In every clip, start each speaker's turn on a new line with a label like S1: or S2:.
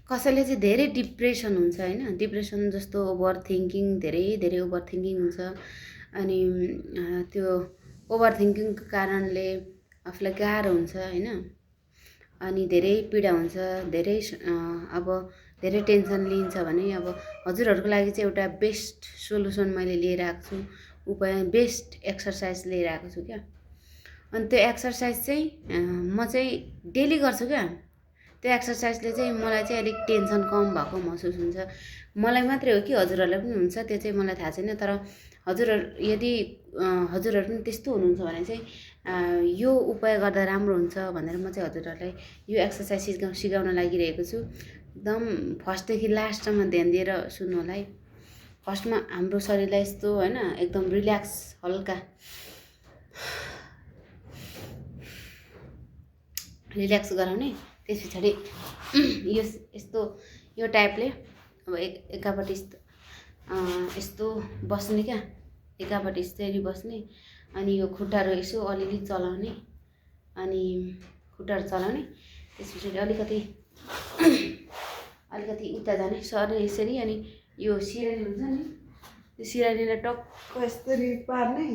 S1: कसैले चाहिँ धेरै डिप्रेसन हुन्छ हैन, डिप्रेसन जस्तो ओभर थिङ्किङ, धेरै धेरै ओभर थिङ्किङ हुन्छ। अनि त्यो ओभर थिङ्किङको कारणले आफूलाई गाह्रो हुन्छ हैन, अनि धेरै पीडा हुन्छ, धेरै अब धेरै टेन्सन लिन्छ भने अब हजुरहरूको लागि चाहिँ एउटा बेस्ट सोल्युसन मैले लिएर आएको छु, उपाय बेस्ट एक्सर्साइज लिएर आएको छु क्या। अनि त्यो एक्सर्साइज चाहिँ म चाहिँ डेली गर्छु क्या। त्यो एक्सर्साइजले चाहिँ मलाई चाहिँ अलिक टेन्सन कम भएको महसुस हुन्छ। मलाई मात्रै हो कि हजुरहरूलाई पनि हुन्छ त्यो चाहिँ मलाई थाहा छैन। तर हजुरहरू यदि हजुरहरू पनि त्यस्तो हुनुहुन्छ भने चाहिँ यो उपाय गर्दा राम्रो हुन्छ भनेर म चाहिँ हजुरहरूलाई यो एक्सर्साइज सिकाउन लागिरहेको छु। एकदम फर्स्टदेखि लास्टसम्म ध्यान दिएर सुन्नु होला है। फर्स्टमा हाम्रो शरीरलाई यस्तो हैन एकदम रिल्याक्स हल्का रिल्याक्स गराउने। त्यस पछाडि यो यस्तो यो टाइपले अब एकापट्टि यस्तो बस्ने क्या, एकापट्टि यसरी बस्ने, अनि यो खुट्टाहरू यसो अलिअलि चलाउने, अनि खुट्टाहरू चलाउने। त्यस पछाडि अलिकति उता जाने सर्ने यसरी। अनि यो सिरानी हुन्छ नि, त्यो सिरानीलाई टक्क यसरी पार्ने,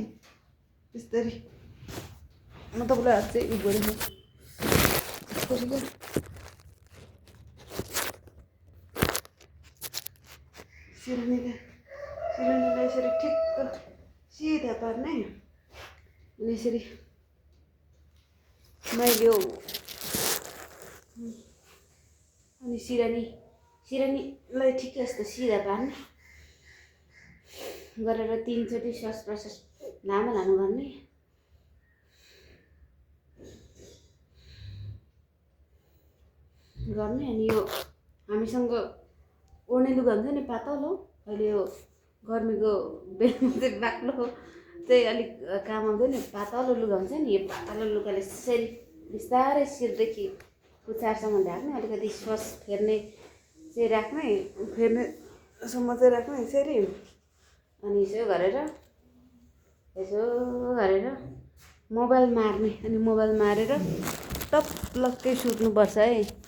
S1: यसरी। म तपाईँलाई अझै उ गरेको सिरानीलाई यसरी ठिक्क सिधा पार्ने। अनि यसरी मैले अनि सिरानीलाई ठिक्क यस्तो सिधा पार्ने गरेर 3 चोटि श्वास प्रश्वास लामो लामो गर्ने। अनि यो हामीसँग ओढ्ने लुगा हुन्छ नि पातलो, अहिले यो गर्मीको बेलामा चाहिँ बाक्लो चाहिँ अलिक काम आउँदैन, पातलो लुगा हुन्छ नि, यो पातलो लुगाले यसरी बिस्तारै शिरदेखि पुच्छारसम्म ढाक्ने, अलिकति श्वास फेर्ने चाहिँ राख्ने, फेर्नेसम्म चाहिँ राख्ने यसरी। अनि यसो गरेर मोबाइल मार्ने, अनि मोबाइल मारेर टप्लक्कै सुत्नुपर्छ है।